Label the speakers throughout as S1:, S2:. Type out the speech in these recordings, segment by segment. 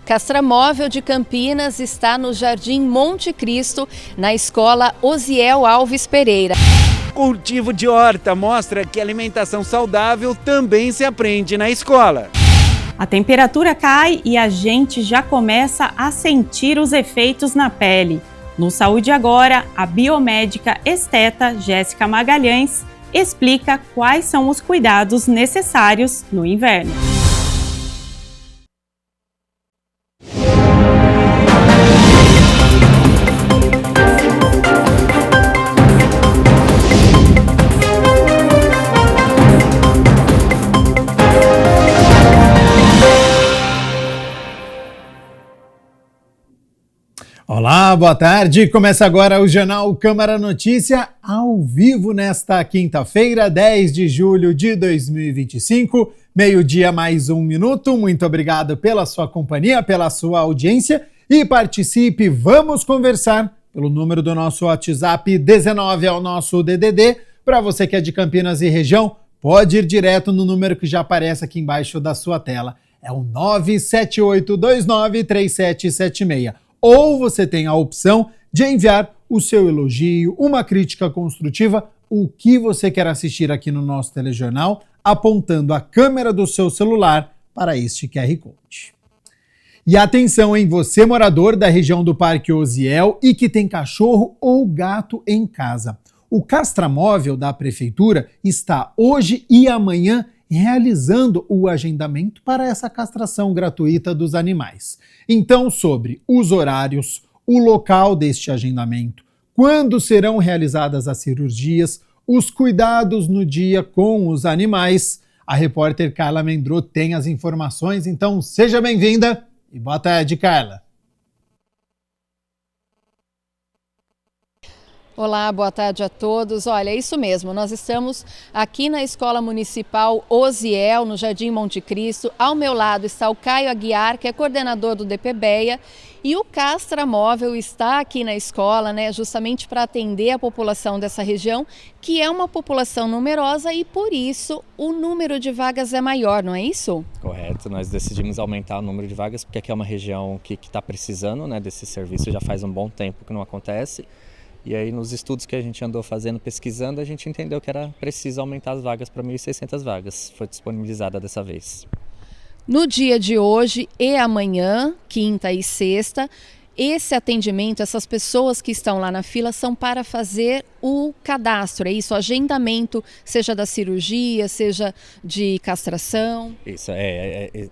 S1: Castramóvel de Campinas está no Jardim Monte Cristo, na escola Osiel Alves Pereira.
S2: Cultivo de horta mostra que alimentação saudável também se aprende na escola.
S3: A temperatura cai e a gente já começa a sentir os efeitos na pele. No Saúde Agora, a biomédica esteta Jéssica Magalhães explica quais são os cuidados necessários no inverno.
S4: Olá, boa tarde. Começa agora o Jornal Câmara Notícia, ao vivo nesta quinta-feira, 10 de julho de 2025, meio-dia mais 1 minuto. Muito obrigado pela sua companhia, pela sua audiência e participe. Vamos conversar pelo número do nosso WhatsApp 19 é o nosso DDD. Para você que é de Campinas e região, pode ir direto no número que já aparece aqui embaixo da sua tela. É o 978293776. Ou você tem a opção de enviar o seu elogio, uma crítica construtiva, o que você quer assistir aqui no nosso telejornal, apontando a câmera do seu celular para este QR Code. E atenção, hein? Você morador da região do Parque Osiel e que tem cachorro ou gato em casa. O Castramóvel da Prefeitura está hoje e amanhã realizando o agendamento para essa castração gratuita dos animais. Então, sobre os horários, o local deste agendamento, quando serão realizadas as cirurgias, os cuidados no dia com os animais, a repórter Carla Mendro tem as informações, então seja bem-vinda e boa tarde, Carla.
S1: Olá, boa tarde a todos. Olha, é isso mesmo, nós estamos aqui na Escola Municipal Osiel, no Jardim Monte Cristo. Ao meu lado está o Caio Aguiar, que é coordenador do DPBEA, e o Castramóvel está aqui na escola, né, justamente para atender a população dessa região, que é uma população numerosa e por isso o número de vagas é maior, não é isso?
S5: Correto, nós decidimos aumentar o número de vagas porque aqui é uma região que está precisando, né, desse serviço, já faz um bom tempo que não acontece. E aí nos estudos que a gente andou fazendo, pesquisando, a gente entendeu que era preciso aumentar as vagas para 1.600 vagas. Foi disponibilizada dessa vez.
S1: No dia de hoje e amanhã, quinta e sexta, esse atendimento, essas pessoas que estão lá na fila são para fazer o cadastro, é isso? O agendamento, seja da cirurgia, seja de castração?
S5: Isso,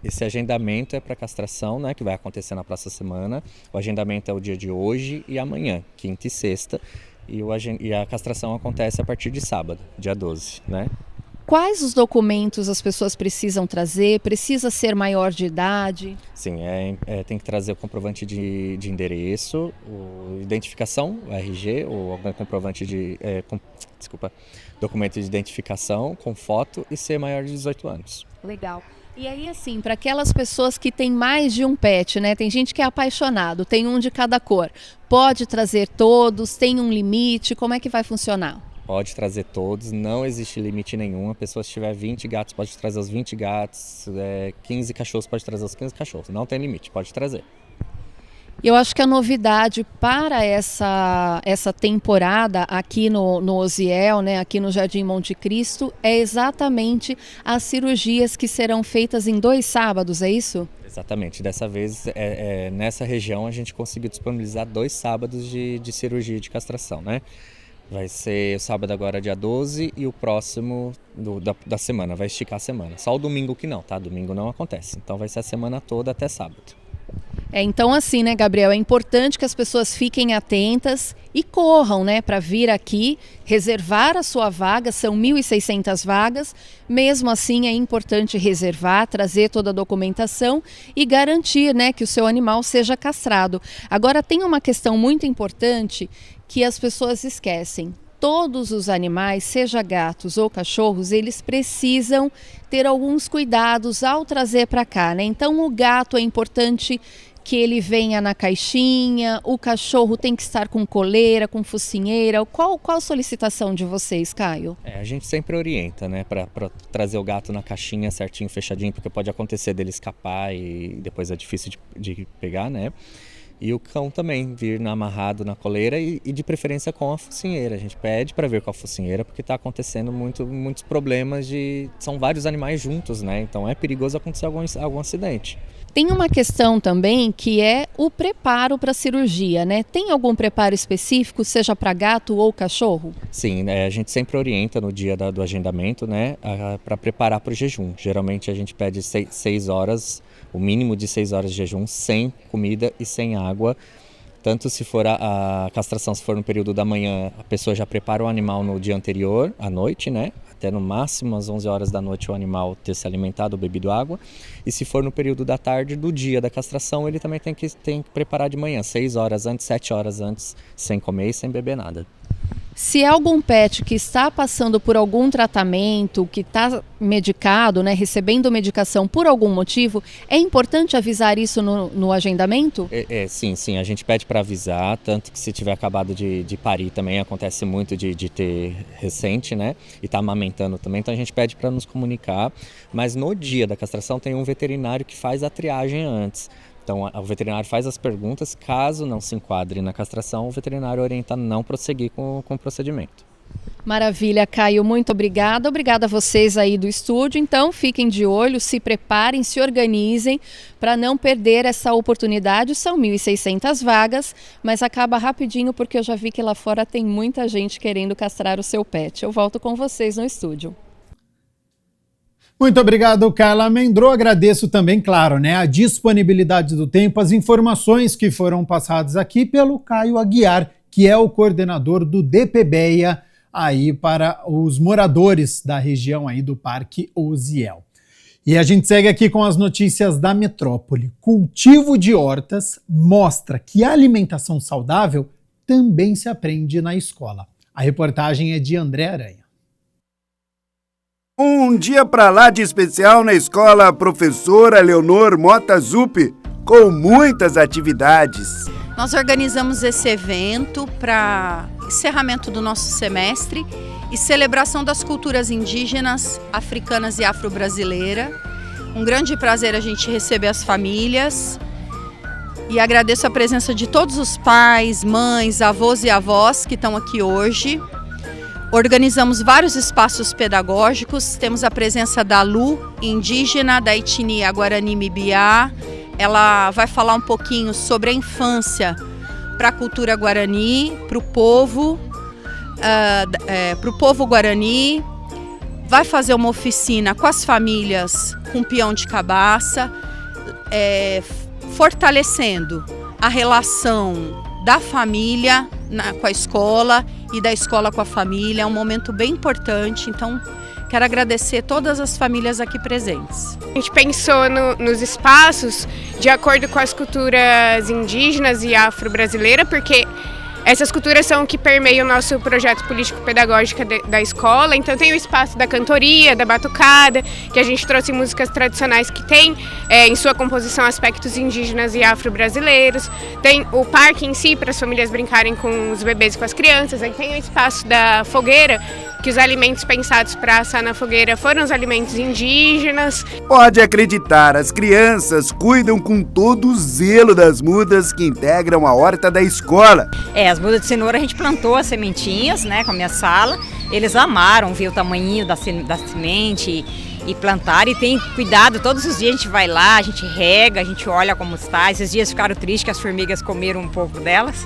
S5: esse agendamento é para castração, né, que vai acontecer na próxima semana. O agendamento é o dia de hoje e amanhã, quinta e sexta. E a castração acontece a partir de sábado, dia 12, né?
S1: Quais os documentos as pessoas precisam trazer? Precisa ser maior de idade?
S5: Sim, tem que trazer o comprovante de endereço, identificação, o RG, ou algum comprovante documento de identificação com foto e ser maior de 18 anos.
S1: Legal. E aí, assim, para aquelas pessoas que têm mais de um pet, né? Tem gente que é apaixonado, tem um de cada cor. Pode trazer todos? Tem um limite? Como é que vai funcionar?
S5: Pode trazer todos, não existe limite nenhum. A pessoa, se tiver 20 gatos, pode trazer os 20 gatos, 15 cachorros, pode trazer os 15 cachorros. Não tem limite, pode trazer.
S1: Eu acho que a novidade para essa temporada aqui no Osiel, né, aqui no Jardim Monte Cristo, é exatamente as cirurgias que serão feitas em 2 sábados, é isso?
S5: Exatamente. Dessa vez, nessa região, a gente conseguiu disponibilizar 2 sábados de cirurgia de castração, né? Vai ser o sábado agora, dia 12, e o próximo da semana, vai esticar a semana. Só o domingo que não, tá? Domingo não acontece. Então vai ser a semana toda até sábado.
S1: Então assim, né, Gabriel, é importante que as pessoas fiquem atentas e corram, né, para vir aqui, reservar a sua vaga, são 1.600 vagas. Mesmo assim é importante reservar, trazer toda a documentação e garantir, né, que o seu animal seja castrado. Agora tem uma questão muito importante que as pessoas esquecem. Todos os animais, seja gatos ou cachorros, eles precisam ter alguns cuidados ao trazer para cá, né? Então o gato é importante que ele venha na caixinha? O cachorro tem que estar com coleira, com focinheira? Qual a solicitação de vocês, Caio?
S5: A gente sempre orienta, né, para trazer o gato na caixinha certinho, fechadinho, porque pode acontecer dele escapar e depois é difícil de pegar, né? E o cão também vir amarrado na coleira e de preferência com a focinheira. A gente pede para vir com a focinheira porque está acontecendo muitos problemas são vários animais juntos, né? Então é perigoso acontecer algum acidente.
S1: Tem uma questão também que é o preparo para a cirurgia, né? Tem algum preparo específico, seja para gato ou cachorro?
S5: Sim, a gente sempre orienta no dia do agendamento, né, para preparar para o jejum. Geralmente a gente pede 6 horas, o mínimo de 6 horas de jejum, sem comida e sem água. Tanto se for a castração, se for no período da manhã, a pessoa já prepara o animal no dia anterior, à noite, né? Até no máximo às 11 horas da noite o animal ter se alimentado ou bebido água. E se for no período da tarde, do dia da castração, ele também tem que preparar de manhã, 6 horas antes, 7 horas antes, sem comer e sem beber nada.
S1: Se é algum pet que está passando por algum tratamento, que está medicado, né, recebendo medicação por algum motivo, é importante avisar isso no agendamento?
S5: Sim, a gente pede para avisar, tanto que se tiver acabado de parir também, acontece muito de ter recente, né, e está amamentando também, então a gente pede para nos comunicar, mas no dia da castração tem um veterinário que faz a triagem antes. Então, o veterinário faz as perguntas, caso não se enquadre na castração, o veterinário orienta a não prosseguir com o procedimento.
S1: Maravilha, Caio, muito obrigada. Obrigada a vocês aí do estúdio. Então, fiquem de olho, se preparem, se organizem para não perder essa oportunidade. São 1.600 vagas, mas acaba rapidinho porque eu já vi que lá fora tem muita gente querendo castrar o seu pet. Eu volto com vocês no estúdio.
S4: Muito obrigado, Carla Mendro. Agradeço também, claro, né, a disponibilidade do tempo, as informações que foram passadas aqui pelo Caio Aguiar, que é o coordenador do DPBEA aí para os moradores da região aí do Parque Osiel. E a gente segue aqui com as notícias da metrópole. Cultivo de hortas mostra que a alimentação saudável também se aprende na escola. A reportagem é de André Aranha.
S6: Um dia pra lá de especial na escola Professora Leonor Mota Zup, com muitas atividades.
S7: Nós organizamos esse evento para encerramento do nosso semestre e celebração das culturas indígenas, africanas e afro-brasileira. Um grande prazer a gente receber as famílias e agradeço a presença de todos os pais, mães, avós e avós que estão aqui hoje. Organizamos vários espaços pedagógicos, temos a presença da Lu, indígena da etnia Guarani-Mibiá. Ela vai falar um pouquinho sobre a infância para a cultura Guarani, para o povo Guarani. Vai fazer uma oficina com as famílias com peão de cabaça, fortalecendo a relação da família com a escola e da escola com a família. É um momento bem importante, então quero agradecer todas as famílias aqui presentes.
S8: A gente pensou nos espaços de acordo com as culturas indígenas e afro-brasileiras, porque essas culturas são o que permeiam o nosso projeto político-pedagógico da escola. Então tem o espaço da cantoria, da batucada, que a gente trouxe músicas tradicionais que tem em sua composição aspectos indígenas e afro-brasileiros. Tem o parque em si, para as famílias brincarem com os bebês e com as crianças. Aí tem o espaço da fogueira, que os alimentos pensados para assar na fogueira foram os alimentos indígenas.
S6: Pode acreditar, as crianças cuidam com todo o zelo das mudas que integram a horta da escola.
S9: As mudas de cenoura a gente plantou as sementinhas, né, com a minha sala. Eles amaram ver o tamanho da semente e plantar, e tem cuidado, todos os dias a gente vai lá, a gente rega, a gente olha como está. Esses dias ficaram tristes que as formigas comeram um pouco delas,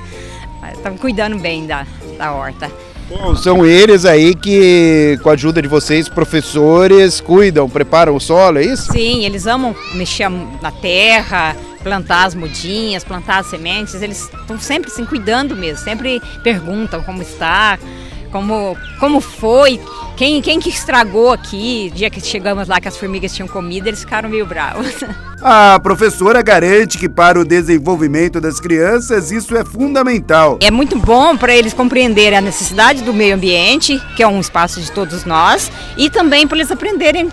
S9: mas estão cuidando bem da horta.
S6: Bom, são eles aí que, com a ajuda de vocês, professores, cuidam, preparam o solo, é isso?
S9: Sim, eles amam mexer na terra, plantar as mudinhas, plantar as sementes. Eles estão sempre assim, cuidando mesmo, sempre perguntam como está, como foi, quem que estragou aqui. O dia que chegamos lá que as formigas tinham comida, eles ficaram meio bravos.
S6: A professora garante que para o desenvolvimento das crianças isso é fundamental.
S9: É muito bom para eles compreenderem a necessidade do meio ambiente, que é um espaço de todos nós, e também para eles aprenderem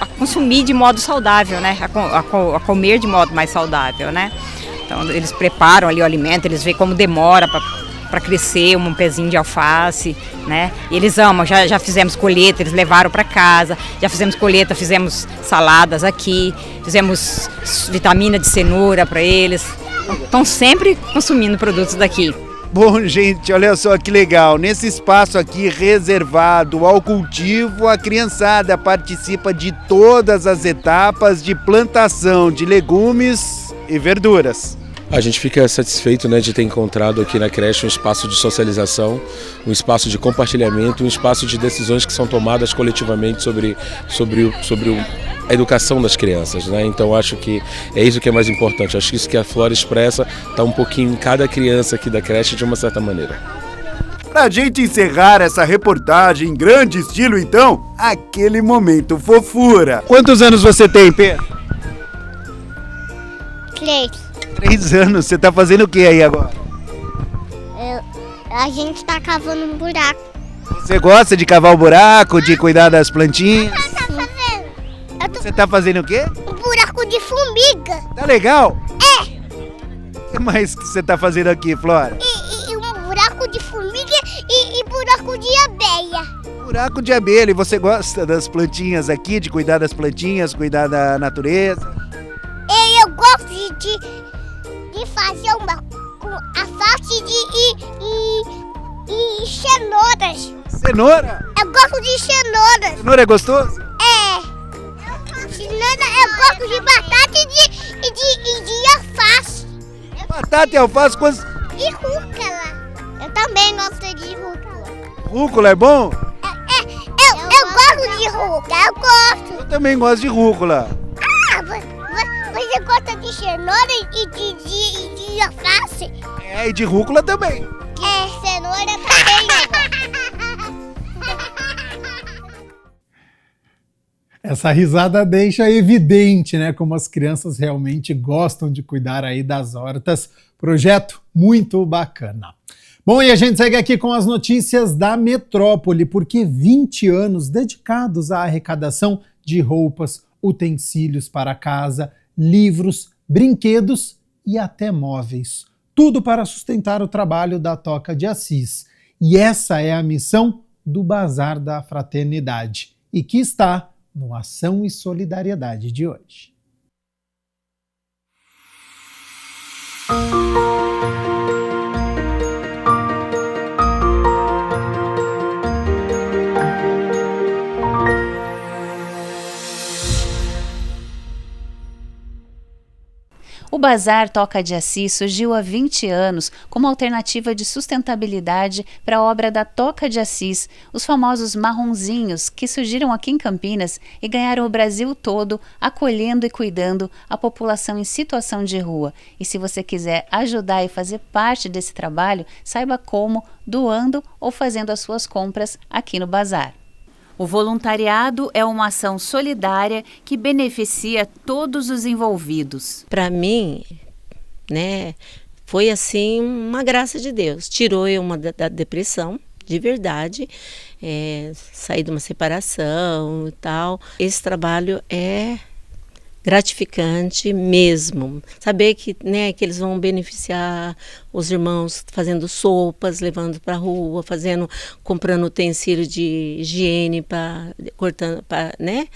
S9: a consumir de modo saudável, né? A comer de modo mais saudável, né? Então eles preparam ali o alimento, eles veem como demora para crescer um pezinho de alface, né? E eles amam, já fizemos colheita, eles levaram para casa, já fizemos colheita, fizemos saladas aqui, fizemos vitamina de cenoura para eles. Estão sempre consumindo produtos daqui.
S2: Bom, gente, olha só que legal. Nesse espaço aqui reservado ao cultivo, a criançada participa de todas as etapas de plantação de legumes e verduras.
S10: A gente fica satisfeito, né, de ter encontrado aqui na creche um espaço de socialização, um espaço de compartilhamento, um espaço de decisões que são tomadas coletivamente sobre a educação das crianças, né? Então acho que é isso que é mais importante. Acho que isso que a Flora expressa está um pouquinho em cada criança aqui da creche de uma certa maneira.
S6: Pra gente encerrar essa reportagem em grande estilo, então, aquele momento fofura.
S2: Quantos anos você tem, Pedro?
S11: 3.
S2: 3 anos. Você tá fazendo o que aí agora?
S11: A gente tá cavando um buraco.
S2: Você gosta de cavar o buraco, de cuidar das plantinhas?
S11: Você tá fazendo?
S2: Você tá fazendo o quê?
S11: Um buraco de formiga.
S2: Tá legal?
S11: É.
S2: O que mais que você tá fazendo aqui, Flora?
S11: E um buraco de formiga e buraco de abelha.
S2: Buraco de abelha. E você gosta das plantinhas aqui, de cuidar das plantinhas, cuidar da natureza?
S11: Eu gosto de fazer uma com a face e cenouras.
S2: Cenoura?
S11: Eu gosto de cenouras.
S2: Cenoura é gostoso?
S11: É. Cenoura, eu gosto de batata e de alface.
S2: Batata e alface, quantos...
S11: E rúcula. Eu também gosto de rúcula.
S2: Rúcula é bom?
S11: Eu gosto de rúcula, eu gosto.
S2: Eu também gosto de rúcula.
S11: Ah, você gosta de cenoura e de alface?
S2: É, e de rúcula também.
S11: Cenoura também.
S4: Essa risada deixa evidente, né, como as crianças realmente gostam de cuidar aí das hortas. Projeto muito bacana. Bom, e a gente segue aqui com as notícias da metrópole, porque 20 anos dedicados à arrecadação de roupas, utensílios para casa, livros, brinquedos e até móveis. Tudo para sustentar o trabalho da Toca de Assis. E essa é a missão do Bazar da Fraternidade, e que está no Ação e Solidariedade de hoje.
S12: O Bazar Toca de Assis surgiu há 20 anos como alternativa de sustentabilidade para a obra da Toca de Assis, os famosos marronzinhos que surgiram aqui em Campinas e ganharam o Brasil todo acolhendo e cuidando a população em situação de rua. E se você quiser ajudar e fazer parte desse trabalho, saiba como, doando ou fazendo as suas compras aqui no Bazar. O voluntariado é uma ação solidária que beneficia todos os envolvidos.
S13: Para mim, né, foi assim uma graça de Deus. Tirou eu da depressão, de verdade, saí de uma separação e tal. Esse trabalho é gratificante mesmo. Saber que, né, que eles vão beneficiar os irmãos fazendo sopas, levando para a rua, comprando utensílio de higiene né,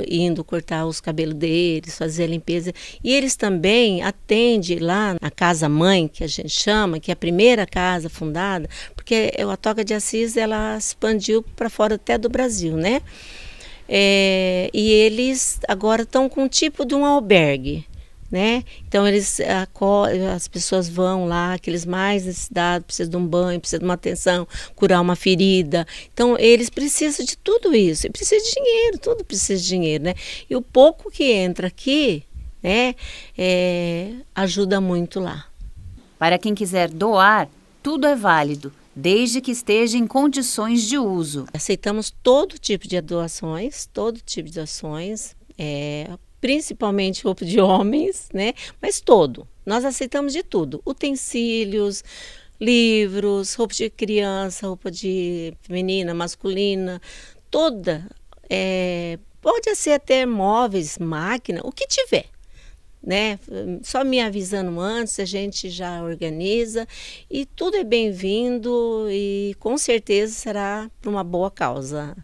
S13: indo cortar os cabelos deles, fazer a limpeza. E eles também atendem lá na Casa Mãe, que a gente chama, que é a primeira casa fundada, porque a Toca de Assis ela expandiu para fora até do Brasil, né? E eles agora estão com um tipo de um albergue, né? Então as pessoas vão lá, aqueles mais necessitados, precisam de um banho, precisam de uma atenção, curar uma ferida. Então eles precisam de tudo isso, e precisa de dinheiro, tudo precisa de dinheiro, né? E o pouco que entra aqui, né, ajuda muito lá.
S12: Para quem quiser doar, tudo é válido, desde que esteja em condições de uso.
S13: Aceitamos todo tipo de doações, principalmente roupa de homens, né? Mas nós aceitamos de tudo, utensílios, livros, roupa de criança, roupa de feminina, masculina, toda, pode ser até móveis, máquina, o que tiver. né? Só me avisando antes, a gente já organiza e tudo é bem-vindo e com certeza será para uma boa causa.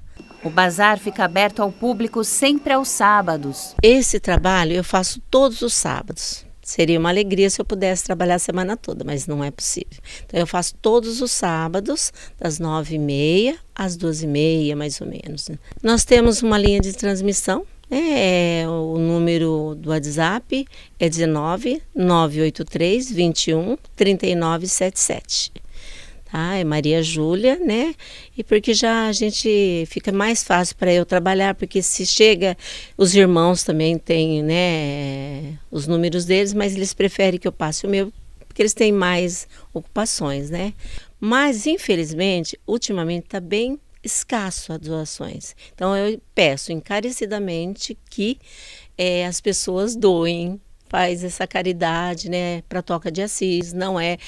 S12: O bazar fica aberto ao público sempre aos sábados.
S13: Esse trabalho eu faço todos os sábados. Seria uma alegria se eu pudesse trabalhar a semana toda, mas não é possível. Então eu faço todos os sábados, das 9h30 às 12h30, mais ou menos. Nós temos uma linha de transmissão. O número do WhatsApp é 19 983 21 3977. Tá? É Maria Júlia, né? E porque já a gente fica mais fácil para eu trabalhar, porque se chega, os irmãos também têm, né, os números deles, mas eles preferem que eu passe o meu, porque eles têm mais ocupações, né? Mas, infelizmente, ultimamente está bem escasso as doações. Então eu peço encarecidamente que as pessoas doem, faz essa caridade, né, para a Toca de Assis, não é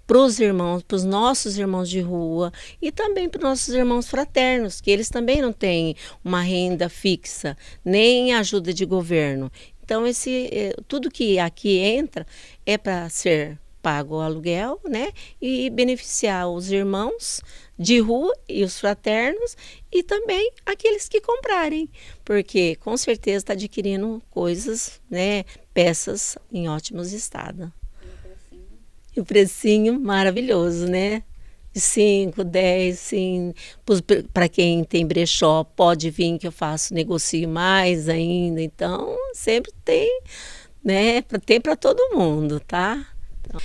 S13: para os irmãos, para os nossos irmãos de rua e também para os nossos irmãos fraternos, que eles também não têm uma renda fixa, nem ajuda de governo. Então tudo que aqui entra é para ser pago o aluguel, né, e beneficiar os irmãos de rua e os fraternos e também aqueles que comprarem, porque com certeza está adquirindo coisas, né, peças em ótimos estados. E o precinho maravilhoso, né? 5, 10, sim. Para quem tem brechó, pode vir que eu negocio mais ainda. Então, sempre tem, né? Tem para todo mundo, tá? Então...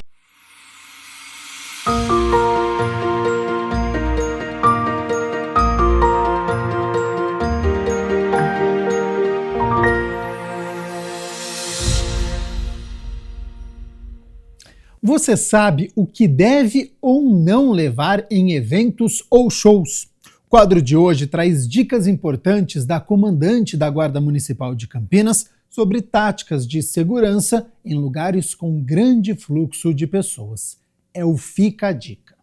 S4: Você sabe o que deve ou não levar em eventos ou shows? O quadro de hoje traz dicas importantes da comandante da Guarda Municipal de Campinas sobre táticas de segurança em lugares com grande fluxo de pessoas. É o Fica a Dica.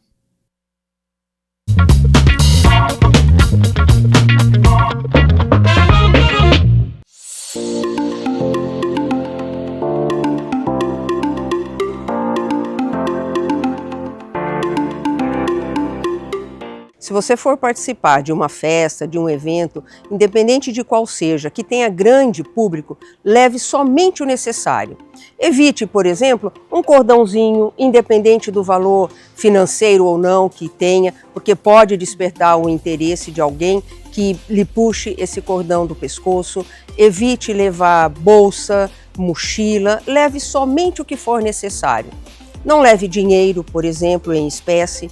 S14: Se você for participar de uma festa, de um evento, independente de qual seja, que tenha grande público, leve somente o necessário. Evite, por exemplo, um cordãozinho, independente do valor financeiro ou não que tenha, porque pode despertar o interesse de alguém que lhe puxe esse cordão do pescoço. Evite levar bolsa, mochila, leve somente o que for necessário. Não leve dinheiro, por exemplo, em espécie.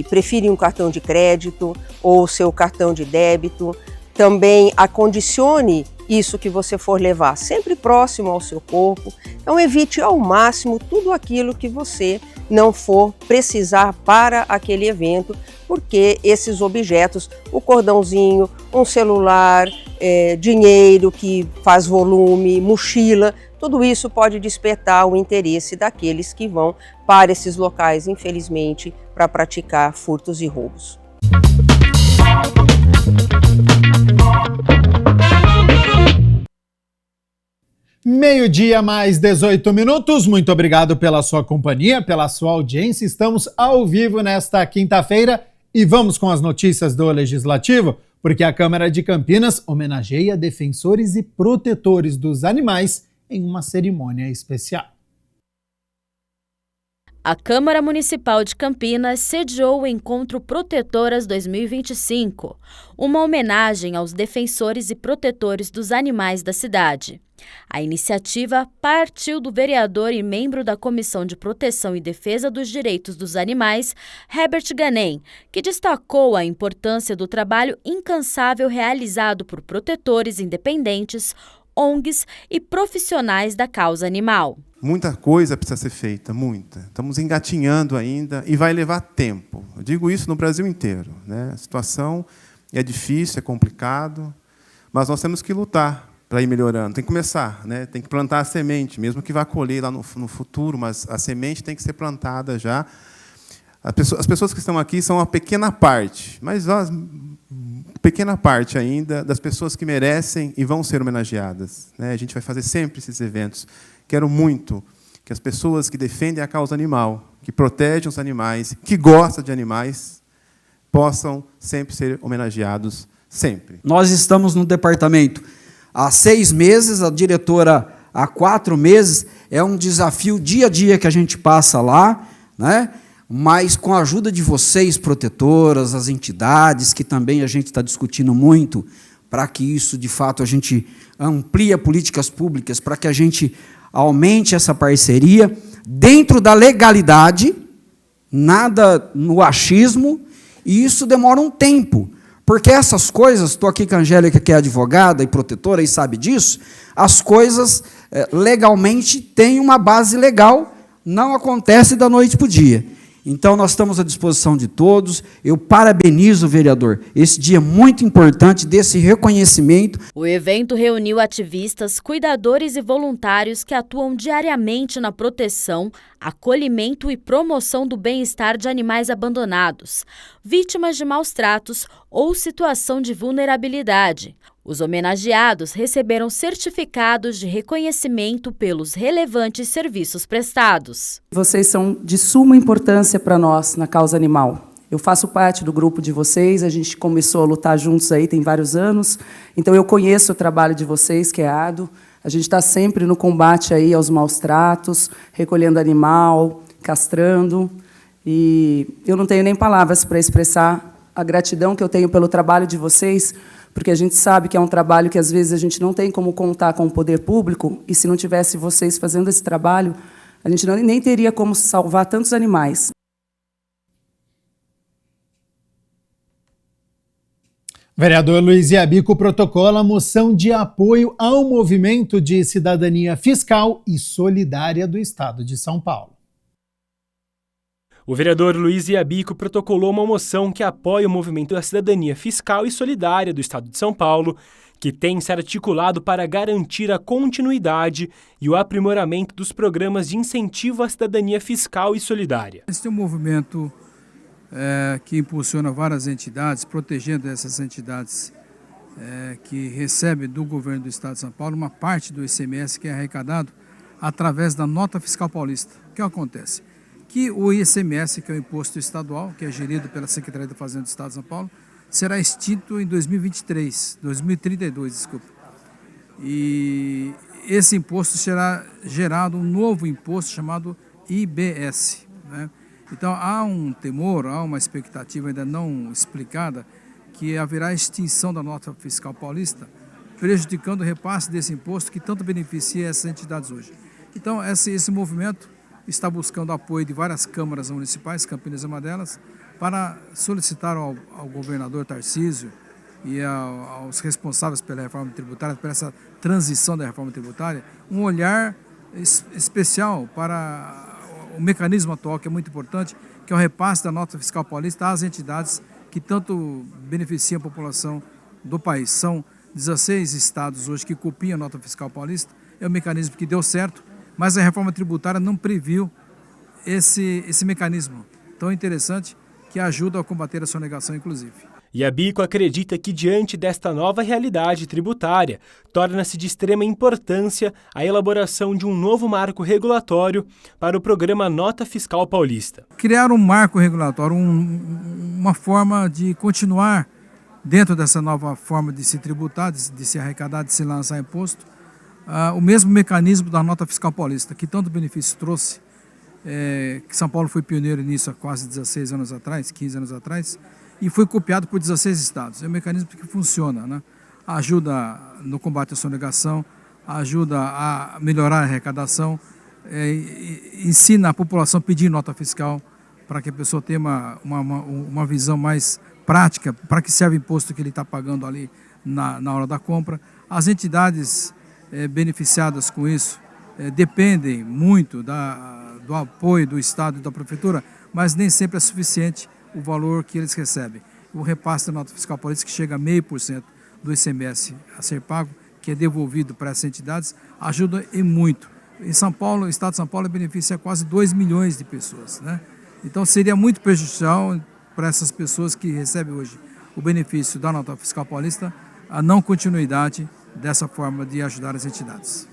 S14: Prefira um cartão de crédito ou seu cartão de débito. Também acondicione isso que você for levar sempre próximo ao seu corpo. Então evite ao máximo tudo aquilo que você não for precisar para aquele evento, porque esses objetos, o cordãozinho, um celular, dinheiro que faz volume, mochila, tudo isso pode despertar o interesse daqueles que vão para esses locais, infelizmente, para praticar furtos e roubos.
S4: Meio-dia mais 18 minutos. Muito obrigado pela sua companhia, pela sua audiência. Estamos ao vivo nesta quinta-feira e vamos com as notícias do Legislativo, porque a Câmara de Campinas homenageia defensores e protetores dos animais em uma cerimônia especial.
S15: A Câmara Municipal de Campinas sediou o Encontro Protetoras 2025, uma homenagem aos defensores e protetores dos animais da cidade. A iniciativa partiu do vereador e membro da Comissão de Proteção e Defesa dos Direitos dos Animais, Herbert Ganem, que destacou a importância do trabalho incansável realizado por protetores independentes, ONGs e profissionais da causa animal.
S16: Muita coisa precisa ser feita, muita. Estamos engatinhando ainda e vai levar tempo. Eu digo isso no Brasil inteiro, né? A situação é difícil, é complicado, mas nós temos que lutar para ir melhorando. Tem que começar, né? Tem que plantar a semente, mesmo que vá colher lá no futuro, mas a semente tem que ser plantada já. As pessoas que estão aqui são uma pequena parte, mas pequena parte ainda das pessoas que merecem e vão ser homenageadas, né? A gente vai fazer sempre esses eventos. Quero muito que as pessoas que defendem a causa animal, que protegem os animais, que gostam de animais, possam sempre ser homenageados, sempre.
S17: Nós estamos no departamento há 6 meses, a diretora há 4 meses, é um desafio dia a dia que a gente passa lá, né? Mas com a ajuda de vocês, protetoras, as entidades, que também a gente está discutindo muito, para que isso, de fato, a gente amplie políticas públicas, para que a gente aumente essa parceria, dentro da legalidade, nada no achismo, e isso demora um tempo, porque essas coisas, estou aqui com a Angélica, que é advogada e protetora, e sabe disso, as coisas legalmente têm uma base legal, não acontece da noite para o dia. Então, nós estamos à disposição de todos. Eu parabenizo o vereador. Esse dia é muito importante desse reconhecimento.
S15: O evento reuniu ativistas, cuidadores e voluntários que atuam diariamente na proteção, acolhimento e promoção do bem-estar de animais abandonados, vítimas de maus tratos ou situação de vulnerabilidade. Os homenageados receberam certificados de reconhecimento pelos relevantes serviços prestados.
S18: Vocês são de suma importância para nós na causa animal. Eu faço parte do grupo de vocês, a gente começou a lutar juntos aí tem vários anos, então eu conheço o trabalho de vocês, que é árduo. A gente está sempre no combate aí aos maus tratos, recolhendo animal, castrando, e eu não tenho nem palavras para expressar a gratidão que eu tenho pelo trabalho de vocês, porque a gente sabe que é um trabalho que, às vezes, a gente não tem como contar com o poder público, e se não tivesse vocês fazendo esse trabalho, a gente nem teria como salvar tantos animais.
S4: Vereador Luiz Iabico protocola a moção de apoio ao movimento de cidadania fiscal e solidária do Estado de São Paulo.
S19: O vereador Luiz Iabico protocolou uma moção que apoia o movimento da cidadania fiscal e solidária do Estado de São Paulo, que tem se articulado para garantir a continuidade e o aprimoramento dos programas de incentivo à cidadania fiscal e solidária.
S20: Esse é um movimento que impulsiona várias entidades, protegendo essas entidades que recebem do governo do Estado de São Paulo uma parte do ICMS que é arrecadado através da nota fiscal paulista. O que acontece? Que o ICMS, que é o imposto estadual, que é gerido pela Secretaria da Fazenda do Estado de São Paulo, será extinto em 2032, desculpa. E esse imposto será gerado um novo imposto chamado IBS, né? Então há um temor, há uma expectativa ainda não explicada que haverá extinção da nota fiscal paulista, prejudicando o repasse desse imposto que tanto beneficia essas entidades hoje. Então esse movimento está buscando apoio de várias câmaras municipais, Campinas é uma delas, para solicitar ao governador Tarcísio e aos responsáveis pela reforma tributária, por essa transição da reforma tributária, um olhar especial para o mecanismo atual, que é muito importante, que é o repasse da nota fiscal paulista às entidades que tanto beneficiam a população do país. São 16 estados hoje que copiam a nota fiscal paulista, é um mecanismo que deu certo, mas a reforma tributária não previu esse mecanismo tão interessante que ajuda a combater a sonegação, inclusive.
S19: Iabico acredita que, diante desta nova realidade tributária, torna-se de extrema importância a elaboração de um novo marco regulatório para o programa Nota Fiscal Paulista.
S20: Criar um marco regulatório, uma forma de continuar dentro dessa nova forma de se tributar, de se arrecadar, de se lançar imposto, o mesmo mecanismo da nota fiscal paulista, que tanto benefício trouxe, que São Paulo foi pioneiro nisso há quase 16 anos atrás, 15 anos atrás, e foi copiado por 16 estados. É um mecanismo que funciona, né? Ajuda no combate à sonegação, ajuda a melhorar a arrecadação, ensina a população a pedir nota fiscal para que a pessoa tenha uma visão mais prática, para que serve o imposto que ele está pagando ali na hora da compra. As entidades beneficiadas com isso dependem muito do apoio do Estado e da Prefeitura, mas nem sempre é suficiente o valor que eles recebem. O repasse da nota fiscal paulista, que chega a 0,5% do ICMS a ser pago, que é devolvido para essas entidades, ajuda e muito. Em São Paulo, o Estado de São Paulo beneficia quase 2 milhões de pessoas, né? Então seria muito prejudicial para essas pessoas que recebem hoje o benefício da nota fiscal paulista a não continuidade dessa forma de ajudar as entidades.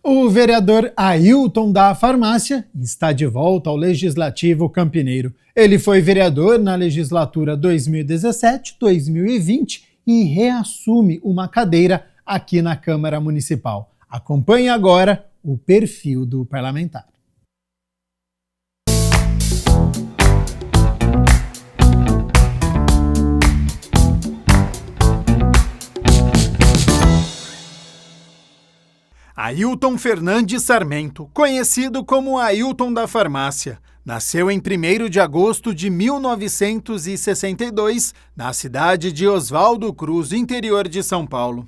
S4: O vereador Ailton da Farmácia está de volta ao Legislativo Campineiro. Ele foi vereador na legislatura 2017-2020 e reassume uma cadeira aqui na Câmara Municipal. Acompanhe agora o perfil do parlamentar.
S21: Ailton Fernandes Sarmento, conhecido como Ailton da Farmácia, nasceu em 1º de agosto de 1962, na cidade de Oswaldo Cruz, interior de São Paulo.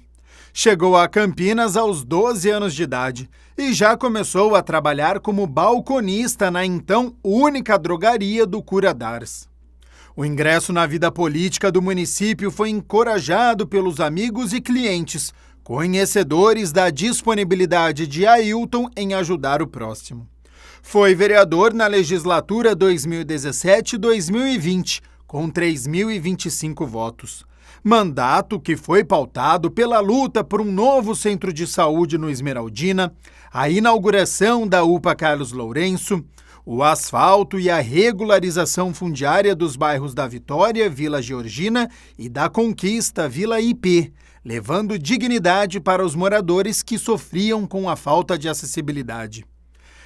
S21: Chegou a Campinas aos 12 anos de idade e já começou a trabalhar como balconista na então única drogaria do Curadars. O ingresso na vida política do município foi encorajado pelos amigos e clientes, conhecedores da disponibilidade de Ailton em ajudar o próximo. Foi vereador na legislatura 2017-2020, com 3.025 votos. Mandato que foi pautado pela luta por um novo centro de saúde no Esmeraldina, a inauguração da UPA Carlos Lourenço, o asfalto e a regularização fundiária dos bairros da Vitória, Vila Georgina e da Conquista, Vila IP, levando dignidade para os moradores que sofriam com a falta de acessibilidade.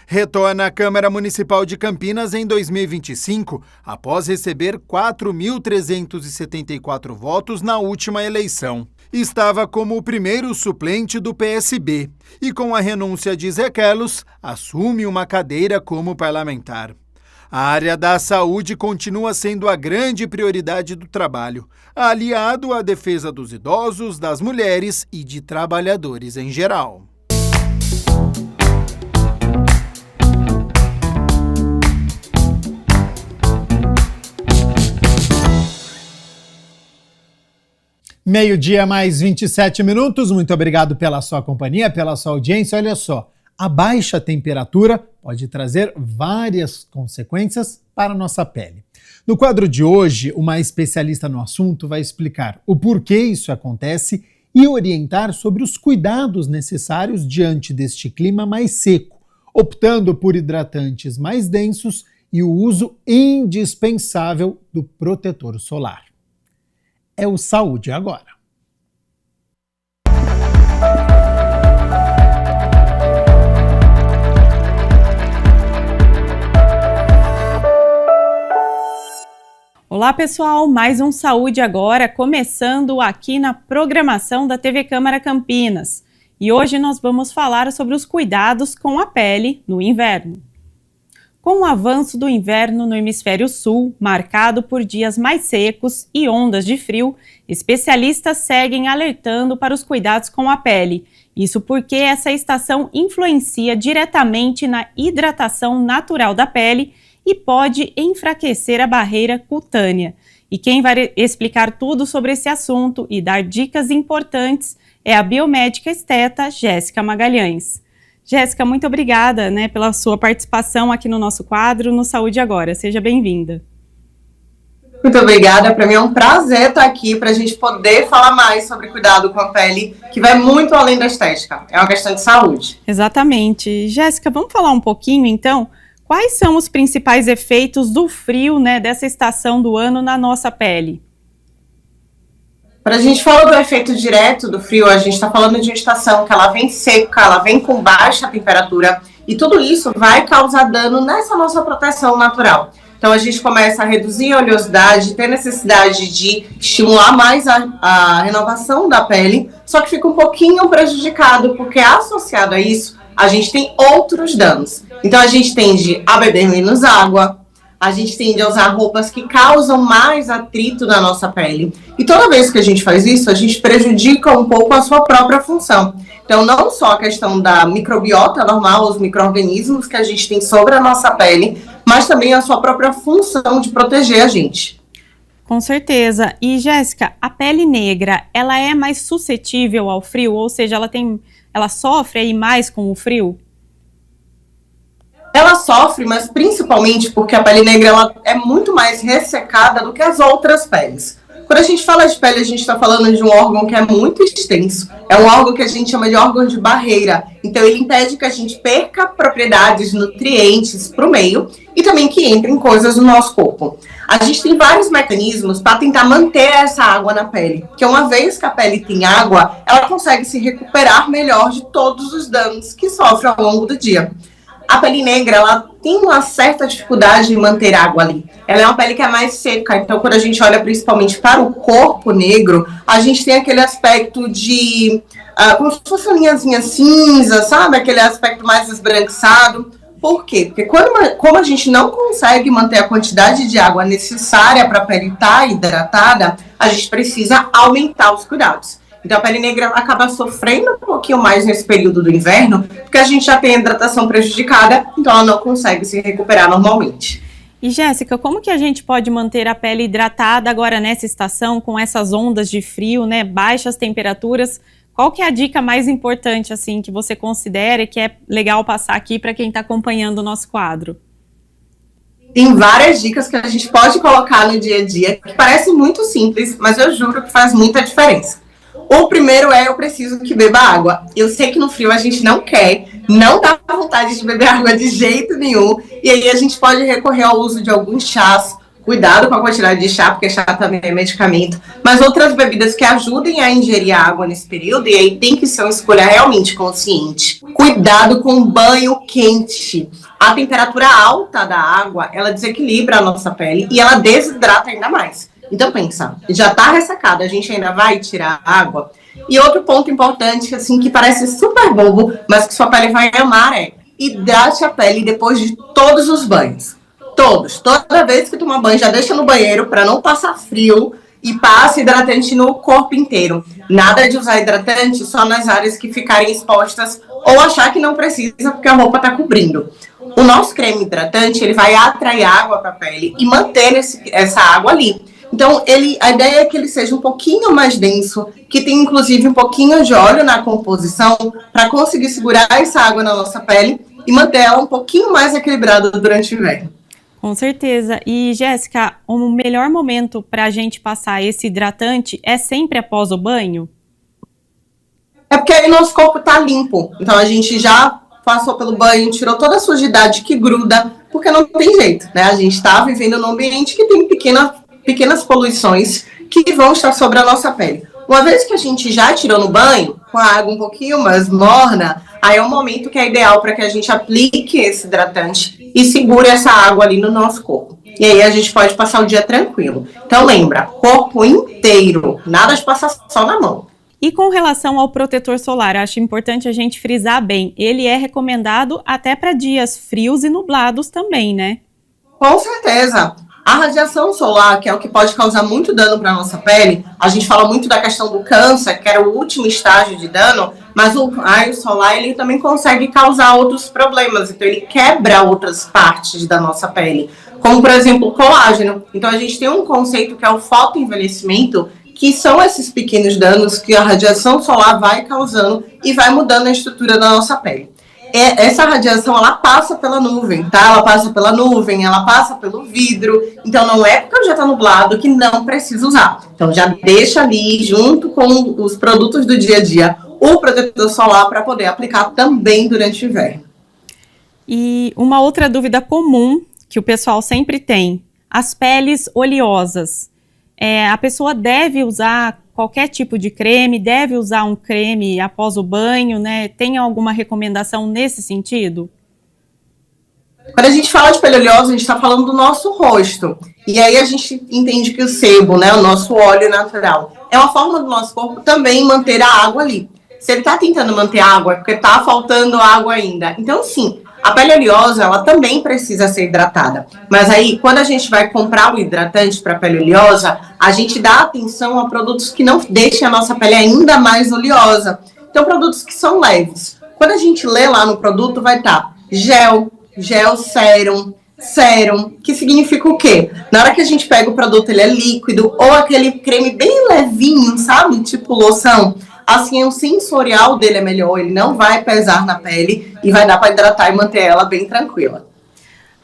S21: Retorna à Câmara Municipal de Campinas em 2025, após receber 4.374 votos na última eleição. Estava como o primeiro suplente do PSB e, com a renúncia de Zé Carlos, assume uma cadeira como parlamentar. A área da saúde continua sendo a grande prioridade do trabalho, aliado à defesa dos idosos, das mulheres e de trabalhadores em geral.
S4: Meio-dia mais 27 minutos. Muito obrigado pela sua companhia, pela sua audiência. Olha só, a baixa temperatura pode trazer várias consequências para a nossa pele. No quadro de hoje, uma especialista no assunto vai explicar o porquê isso acontece e orientar sobre os cuidados necessários diante deste clima mais seco, optando por hidratantes mais densos e o uso indispensável do protetor solar. É o Saúde Agora.
S3: Olá pessoal, mais um Saúde Agora, começando aqui na programação da TV Câmara Campinas. E hoje nós vamos falar sobre os cuidados com a pele no inverno. Com o avanço do inverno no hemisfério sul, marcado por dias mais secos e ondas de frio, especialistas seguem alertando para os cuidados com a pele. Isso porque essa estação influencia diretamente na hidratação natural da pele e pode enfraquecer a barreira cutânea. E quem vai explicar tudo sobre esse assunto e dar dicas importantes é a biomédica esteta Jéssica Magalhães. Jéssica, muito obrigada, pela sua participação aqui no nosso quadro no Saúde Agora. Seja bem-vinda.
S22: Muito obrigada, para mim é um prazer estar aqui para a gente poder falar mais sobre cuidado com a pele, que vai muito além da estética, é uma questão de saúde.
S3: Exatamente. Jéssica, vamos falar um pouquinho então? Quais são os principais efeitos do frio, dessa estação do ano na nossa pele?
S22: Para a gente falar do efeito direto do frio, a gente está falando de uma estação que ela vem seca, ela vem com baixa temperatura e tudo isso vai causar dano nessa nossa proteção natural. Então a gente começa a reduzir a oleosidade, ter necessidade de estimular mais a renovação da pele, só que fica um pouquinho prejudicado porque associado a isso a gente tem outros danos. Então a gente tende a beber menos água, a gente tende a usar roupas que causam mais atrito na nossa pele. E toda vez que a gente faz isso, a gente prejudica um pouco a sua própria função. Então não só a questão da microbiota normal, os micro-organismos que a gente tem sobre a nossa pele, mas também a sua própria função de proteger a gente.
S3: Com certeza. E Jéssica, a pele negra, ela é mais suscetível ao frio? Ou seja, ela sofre aí mais com o frio?
S22: Ela sofre, mas principalmente porque a pele negra ela é muito mais ressecada do que as outras peles. Quando a gente fala de pele, a gente está falando de um órgão que é muito extenso. É um órgão que a gente chama de órgão de barreira. Então, ele impede que a gente perca propriedades, nutrientes para o meio e também que entrem coisas no nosso corpo. A gente tem vários mecanismos para tentar manter essa água na pele. Porque uma vez que a pele tem água, ela consegue se recuperar melhor de todos os danos que sofre ao longo do dia. A pele negra, ela tem uma certa dificuldade em manter água ali. Ela é uma pele que é mais seca, então quando a gente olha principalmente para o corpo negro, a gente tem aquele aspecto de, como se fosse uma linhazinha cinza, sabe? Aquele aspecto mais esbranquiçado. Por quê? Porque como a gente não consegue manter a quantidade de água necessária para a pele estar hidratada, a gente precisa aumentar os cuidados. Então, a pele negra acaba sofrendo um pouquinho mais nesse período do inverno, porque a gente já tem a hidratação prejudicada, então ela não consegue se recuperar normalmente.
S3: E, Jéssica, como que a gente pode manter a pele hidratada agora nessa estação, com essas ondas de frio, né, baixas temperaturas? Qual que é a dica mais importante, assim, que você considera que é legal passar aqui para quem está acompanhando o nosso quadro?
S22: Tem várias dicas que a gente pode colocar no dia a dia, que parecem muito simples, mas eu juro que faz muita diferença. O primeiro é, eu preciso que beba água. Eu sei que no frio a gente não quer, não dá vontade de beber água de jeito nenhum. E aí a gente pode recorrer ao uso de alguns chás. Cuidado com a quantidade de chá, porque chá também é medicamento. Mas outras bebidas que ajudem a ingerir a água nesse período, e aí tem que ser uma escolha realmente consciente. Cuidado com banho quente. A temperatura alta da água, ela desequilibra a nossa pele e ela desidrata ainda mais. Então pensa, já tá ressecado, a gente ainda vai tirar a água. E outro ponto importante, assim, que parece super bobo, mas que sua pele vai amar é hidrate a pele depois de todos os banhos. Toda vez que tomar banho, já deixa no banheiro para não passar frio e passa hidratante no corpo inteiro. Nada de usar hidratante só nas áreas que ficarem expostas ou achar que não precisa porque a roupa tá cobrindo. O nosso creme hidratante, ele vai atrair água para a pele e manter essa água ali. Então, a ideia é que ele seja um pouquinho mais denso, que tenha inclusive um pouquinho de óleo na composição, para conseguir segurar essa água na nossa pele e manter ela um pouquinho mais equilibrada durante o inverno.
S3: Com certeza. E, Jéssica, o melhor momento para a gente passar esse hidratante é sempre após o banho?
S22: É porque aí nosso corpo está limpo. Então, a gente já passou pelo banho, tirou toda a sujidade que gruda, porque não tem jeito, né? A gente está vivendo num ambiente que tem pequenas poluições que vão estar sobre a nossa pele. Uma vez que a gente já tirou no banho, com a água um pouquinho mais morna, aí é um momento que é ideal para que a gente aplique esse hidratante e segure essa água ali no nosso corpo. E aí a gente pode passar o dia tranquilo. Então lembra, corpo inteiro, nada de passar só na mão.
S3: E com relação ao protetor solar, acho importante a gente frisar bem, ele é recomendado até para dias frios e nublados também, né?
S22: Com certeza. A radiação solar, que é o que pode causar muito dano para a nossa pele, a gente fala muito da questão do câncer, que era o último estágio de dano, mas o raio solar ele também consegue causar outros problemas, então ele quebra outras partes da nossa pele, como por exemplo o colágeno. Então a gente tem um conceito que é o fotoenvelhecimento, que são esses pequenos danos que a radiação solar vai causando e vai mudando a estrutura da nossa pele. Essa radiação, ela passa pela nuvem, tá? Ela passa pela nuvem, ela passa pelo vidro. Então, não é porque já tá nublado que não precisa usar. Então, já deixa ali, junto com os produtos do dia a dia, o protetor solar para poder aplicar também durante o inverno.
S3: E uma outra dúvida comum que o pessoal sempre tem, as peles oleosas. A pessoa deve usar qualquer tipo de creme, deve usar um creme após o banho, né? Tem alguma recomendação nesse sentido?
S22: Quando a gente fala de pele oleosa, a gente está falando do nosso rosto. E aí a gente entende que o sebo, né, o nosso óleo natural, é uma forma do nosso corpo também manter a água ali. Se ele está tentando manter água, é porque está faltando água ainda. Então, sim, a pele oleosa, ela também precisa ser hidratada. Mas aí, quando a gente vai comprar o hidratante para a pele oleosa, a gente dá atenção a produtos que não deixem a nossa pele ainda mais oleosa. Então, produtos que são leves. Quando a gente lê lá no produto, vai estar gel, sérum, que significa o quê? Na hora que a gente pega o produto, ele é líquido, ou aquele creme bem levinho, sabe? Tipo loção. assim o sensorial dele é melhor, ele não vai pesar na pele e vai dar para hidratar e manter ela bem tranquila.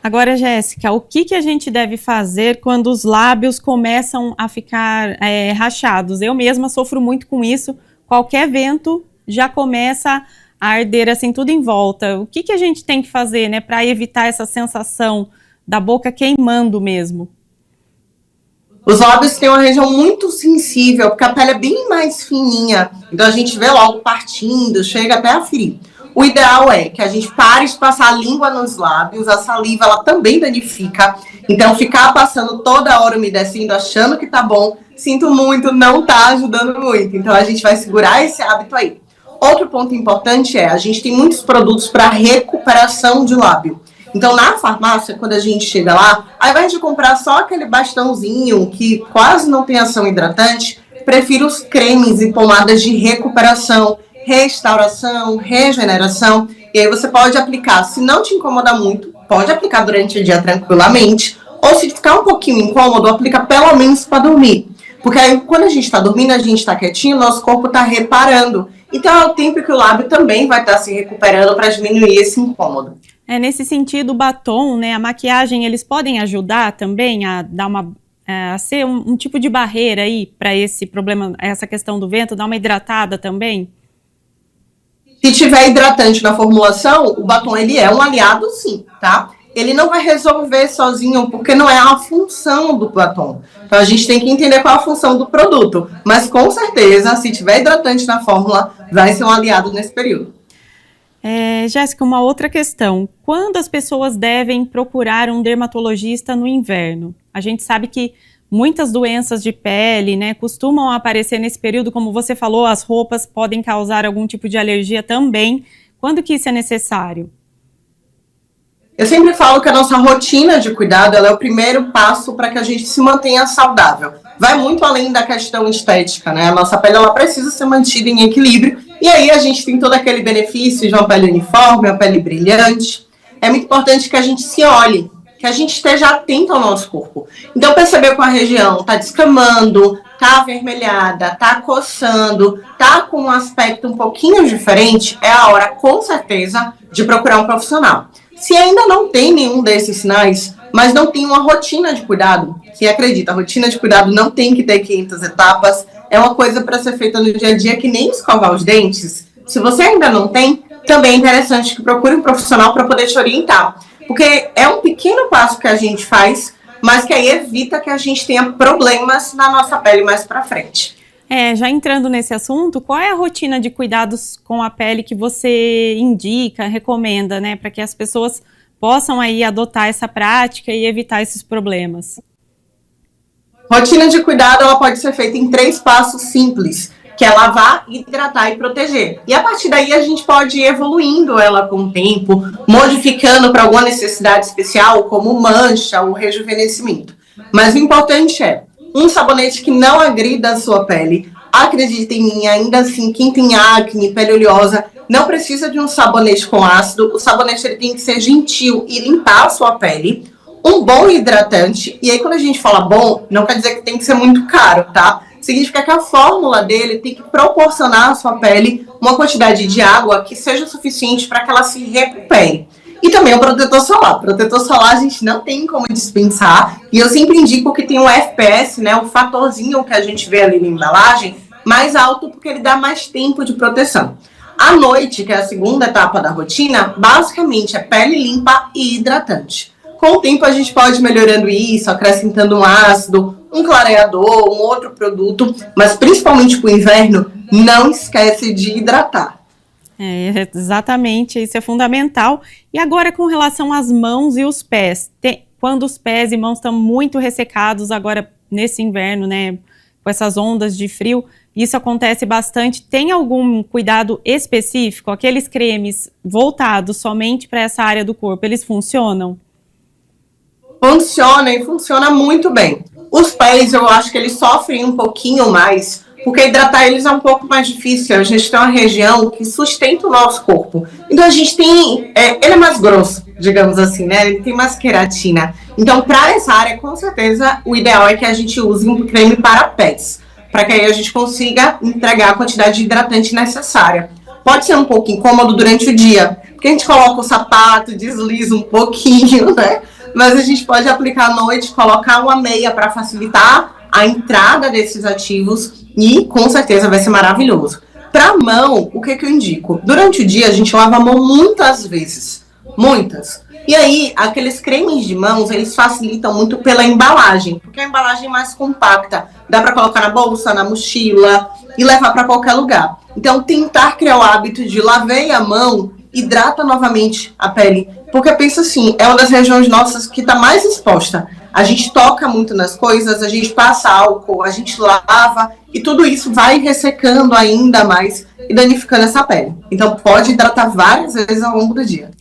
S3: Agora, Jéssica, o que a gente deve fazer quando os lábios começam a ficar rachados? Eu mesma sofro muito com isso, qualquer vento já começa a arder assim tudo em volta. O que a gente tem que fazer, né, para evitar essa sensação da boca queimando mesmo?
S22: Os lábios têm uma região muito sensível, porque a pele é bem mais fininha, então a gente vê logo partindo, chega até a ferir. O ideal é que a gente pare de passar a língua nos lábios, a saliva ela também danifica, então ficar passando toda hora umedecendo, achando que tá bom, sinto muito, não tá ajudando muito, então a gente vai segurar esse hábito aí. Outro ponto importante a gente tem muitos produtos para recuperação de lábio. Então, na farmácia, quando a gente chega lá, ao invés de comprar só aquele bastãozinho que quase não tem ação hidratante, prefiro os cremes e pomadas de recuperação, restauração, regeneração. E aí você pode aplicar, se não te incomoda muito, pode aplicar durante o dia tranquilamente, ou se ficar um pouquinho incômodo, aplica pelo menos para dormir. Porque aí, quando a gente está dormindo, a gente está quietinho, nosso corpo está reparando. Então, é o tempo que o lábio também vai estar se recuperando para diminuir esse incômodo.
S3: Nesse sentido, o batom, né, a maquiagem, eles podem ajudar também a dar a ser um tipo de barreira aí para esse problema, essa questão do vento, dar uma hidratada também?
S22: Se tiver hidratante na formulação, o batom ele é um aliado sim, tá? Ele não vai resolver sozinho, porque não é a função do batom. Então a gente tem que entender qual é a função do produto. Mas com certeza, se tiver hidratante na fórmula, vai ser um aliado nesse período.
S3: Jéssica, uma outra questão. Quando as pessoas devem procurar um dermatologista no inverno? A gente sabe que muitas doenças de pele, né, costumam aparecer nesse período, como você falou, as roupas podem causar algum tipo de alergia também. Quando que isso é necessário?
S22: Eu sempre falo que a nossa rotina de cuidado ela é o primeiro passo para que a gente se mantenha saudável. Vai muito além da questão estética, né? A nossa pele ela precisa ser mantida em equilíbrio e aí a gente tem todo aquele benefício de uma pele uniforme, uma pele brilhante. É muito importante que a gente se olhe, que a gente esteja atento ao nosso corpo. Então perceber que a região está descamando, está avermelhada, está coçando, está com um aspecto um pouquinho diferente, é a hora com certeza de procurar um profissional. Se ainda não tem nenhum desses sinais, mas não tem uma rotina de cuidado, que acredita, a rotina de cuidado não tem que ter 500 etapas, é uma coisa para ser feita no dia a dia que nem escovar os dentes. Se você ainda não tem, também é interessante que procure um profissional para poder te orientar, porque é um pequeno passo que a gente faz, mas que aí evita que a gente tenha problemas na nossa pele mais para frente.
S3: Já entrando nesse assunto, qual é a rotina de cuidados com a pele que você indica, recomenda, né, para que as pessoas possam aí adotar essa prática e evitar esses problemas?
S22: Rotina de cuidado ela pode ser feita em 3 passos simples, que é lavar, hidratar e proteger. E a partir daí a gente pode ir evoluindo ela com o tempo, modificando para alguma necessidade especial, como mancha ou rejuvenescimento. Mas o importante é um sabonete que não agrida a sua pele. Acredita em mim, ainda assim, quem tem acne, pele oleosa, não precisa de um sabonete com ácido. O sabonete ele tem que ser gentil e limpar a sua pele. Um bom hidratante. E aí, quando a gente fala bom, não quer dizer que tem que ser muito caro, tá? Significa que a fórmula dele tem que proporcionar à sua pele uma quantidade de água que seja suficiente para que ela se recupere. E também o protetor solar. Protetor solar a gente não tem como dispensar. E eu sempre indico que tem um FPS, né, o fatorzinho que a gente vê ali na embalagem, mais alto porque ele dá mais tempo de proteção. À noite, que é a segunda etapa da rotina, basicamente é pele limpa e hidratante. Com o tempo a gente pode ir melhorando isso, acrescentando um ácido, um clareador, um outro produto, mas principalmente para o inverno, não esquece de hidratar.
S3: Exatamente, isso é fundamental. E agora com relação às mãos e os pés, quando os pés e mãos estão muito ressecados agora nesse inverno, né, com essas ondas de frio, isso acontece bastante, tem algum cuidado específico? Aqueles cremes voltados somente para essa área do corpo, eles funcionam?
S22: Funciona e funciona muito bem. Os pés eu acho que eles sofrem um pouquinho mais, porque hidratar eles é um pouco mais difícil. A gente tem uma região que sustenta o nosso corpo. Então a gente tem... ele é mais grosso, digamos assim, né? Ele tem mais queratina. Então para essa área, com certeza, o ideal é que a gente use um creme para pés. para que aí a gente consiga entregar a quantidade de hidratante necessária. Pode ser um pouco incômodo durante o dia, porque a gente coloca o sapato, desliza um pouquinho, né? Mas a gente pode aplicar à noite, colocar uma meia para facilitar a entrada desses ativos e com certeza vai ser maravilhoso. Para a mão, o que eu indico? Durante o dia a gente lava a mão muitas vezes, muitas. E aí, aqueles cremes de mãos, eles facilitam muito pela embalagem, porque a embalagem é mais compacta. Dá para colocar na bolsa, na mochila e levar para qualquer lugar. Então, tentar criar o hábito de lavei a mão, hidrata novamente a pele. Porque pensa assim, é uma das regiões nossas que está mais exposta. A gente toca muito nas coisas, a gente passa álcool, a gente lava e tudo isso vai ressecando ainda mais e danificando essa pele. Então, pode hidratar várias vezes ao longo do dia.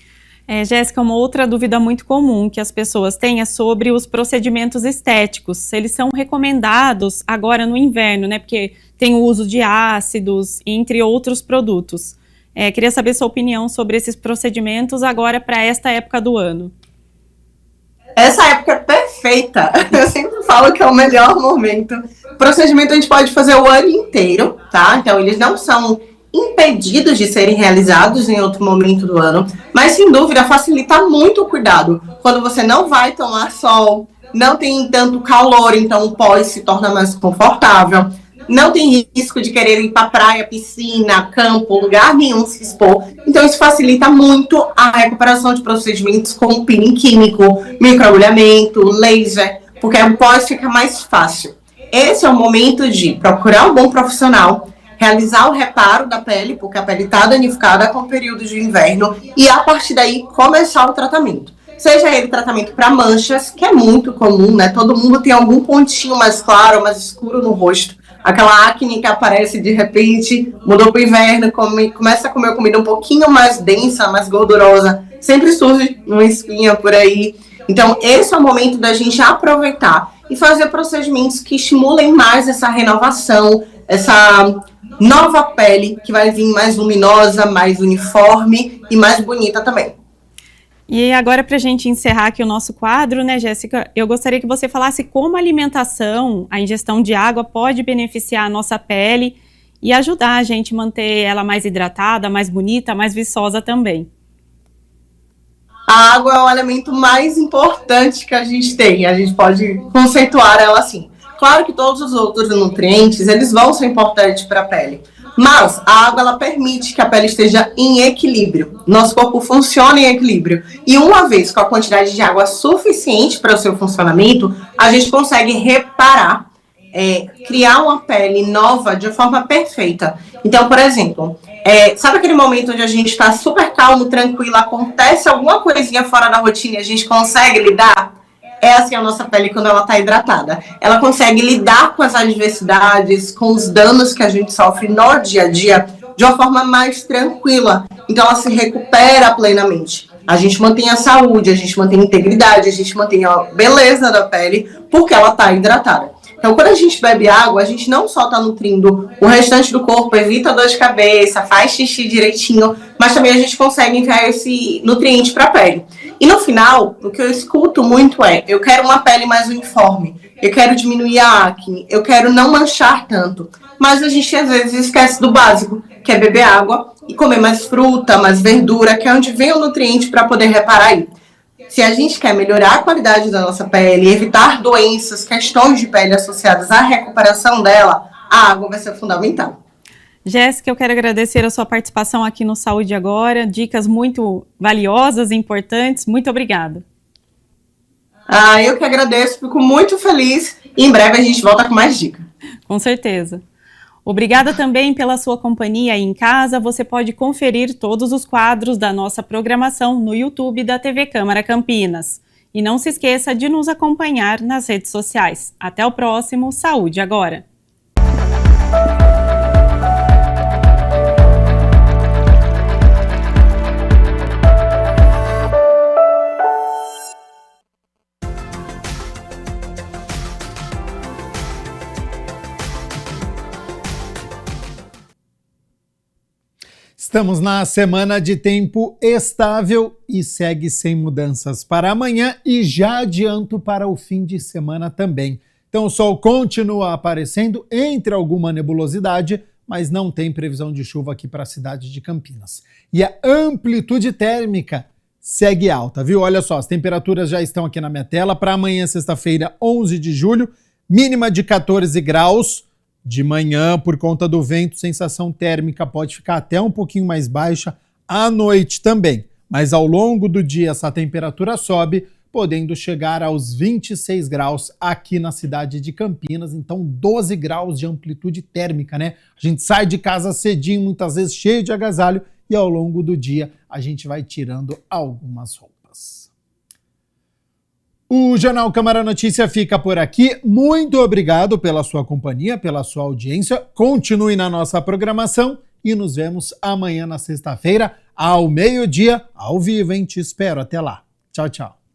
S3: Jéssica, uma outra dúvida muito comum que as pessoas têm é sobre os procedimentos estéticos. Se eles são recomendados agora no inverno, né? Porque tem o uso de ácidos, entre outros produtos. Queria saber sua opinião sobre esses procedimentos agora para esta época do ano.
S22: Essa época é perfeita. Eu sempre falo que é o melhor momento. O procedimento a gente pode fazer o ano inteiro, tá? Então, eles não são impedidos de serem realizados em outro momento do ano, mas sem dúvida facilita muito o cuidado. Quando você não vai tomar sol, não tem tanto calor, então o pós se torna mais confortável, não tem risco de querer ir para praia, piscina, campo, lugar nenhum se expor. Então isso facilita muito a recuperação de procedimentos como peeling químico, microagulhamento, laser, porque o pós fica mais fácil. Esse é o momento de procurar um bom profissional, realizar o reparo da pele, porque a pele está danificada com o período de inverno, e a partir daí começar o tratamento. Seja ele tratamento para manchas, que é muito comum, né? Todo mundo tem algum pontinho mais claro, mais escuro no rosto. Aquela acne que aparece de repente, mudou para o inverno, começa a comer comida um pouquinho mais densa, mais gordurosa, sempre surge uma espinha por aí. Então, esse é o momento da gente aproveitar e fazer procedimentos que estimulem mais essa renovação, essa nova pele que vai vir mais luminosa, mais uniforme e mais bonita também.
S3: E agora, para a gente encerrar aqui o nosso quadro, né, Jéssica, eu gostaria que você falasse como a alimentação, a ingestão de água pode beneficiar a nossa pele e ajudar a gente a manter ela mais hidratada, mais bonita, mais viçosa também.
S22: A água é o elemento mais importante que a gente tem, a gente pode conceituar ela assim. Claro que todos os outros nutrientes, eles vão ser importantes para a pele. Mas a água, ela permite que a pele esteja em equilíbrio. Nosso corpo funciona em equilíbrio. E uma vez com a quantidade de água suficiente para o seu funcionamento, a gente consegue reparar, criar uma pele nova de forma perfeita. Então, por exemplo, sabe aquele momento onde a gente está super calmo, tranquilo, acontece alguma coisinha fora da rotina e a gente consegue lidar? É assim a nossa pele quando ela está hidratada. Ela consegue lidar com as adversidades, com os danos que a gente sofre no dia a dia de uma forma mais tranquila. Então ela se recupera plenamente. A gente mantém a saúde, a gente mantém a integridade, a gente mantém a beleza da pele porque ela está hidratada. Então quando a gente bebe água, a gente não só está nutrindo o restante do corpo, evita dor de cabeça, faz xixi direitinho, mas também a gente consegue enviar esse nutriente para a pele. E no final, o que eu escuto muito eu quero uma pele mais uniforme, eu quero diminuir a acne, eu quero não manchar tanto. Mas a gente às vezes esquece do básico, que é beber água e comer mais fruta, mais verdura, que é onde vem o nutriente para poder reparar aí. Se a gente quer melhorar a qualidade da nossa pele, evitar doenças, questões de pele associadas à recuperação dela, a água vai ser fundamental.
S3: Jéssica, eu quero agradecer a sua participação aqui no Saúde Agora, dicas muito valiosas e importantes, muito obrigada.
S22: Eu que agradeço, fico muito feliz e em breve a gente volta com mais dicas.
S3: Com certeza. Obrigada também pela sua companhia aí em casa. Você pode conferir todos os quadros da nossa programação no YouTube da TV Câmara Campinas. E não se esqueça de nos acompanhar nas redes sociais. Até o próximo Saúde Agora!
S4: Estamos na semana de tempo estável e segue sem mudanças para amanhã e já adianto para o fim de semana também. Então o sol continua aparecendo entre alguma nebulosidade, mas não tem previsão de chuva aqui para a cidade de Campinas. E a amplitude térmica segue alta, viu? Olha só, as temperaturas já estão aqui na minha tela. Para amanhã, sexta-feira, 11 de julho, mínima de 14 graus. De manhã, por conta do vento, sensação térmica pode ficar até um pouquinho mais baixa à noite também. Mas ao longo do dia, essa temperatura sobe, podendo chegar aos 26 graus aqui na cidade de Campinas. Então, 12 graus de amplitude térmica, né? A gente sai de casa cedinho, muitas vezes cheio de agasalho, e ao longo do dia a gente vai tirando algumas roupas. O Jornal Câmara Notícia fica por aqui. Muito obrigado pela sua companhia, pela sua audiência. Continue na nossa programação e nos vemos amanhã na sexta-feira, ao meio-dia, ao vivo, hein? Te espero. Até lá. Tchau, tchau.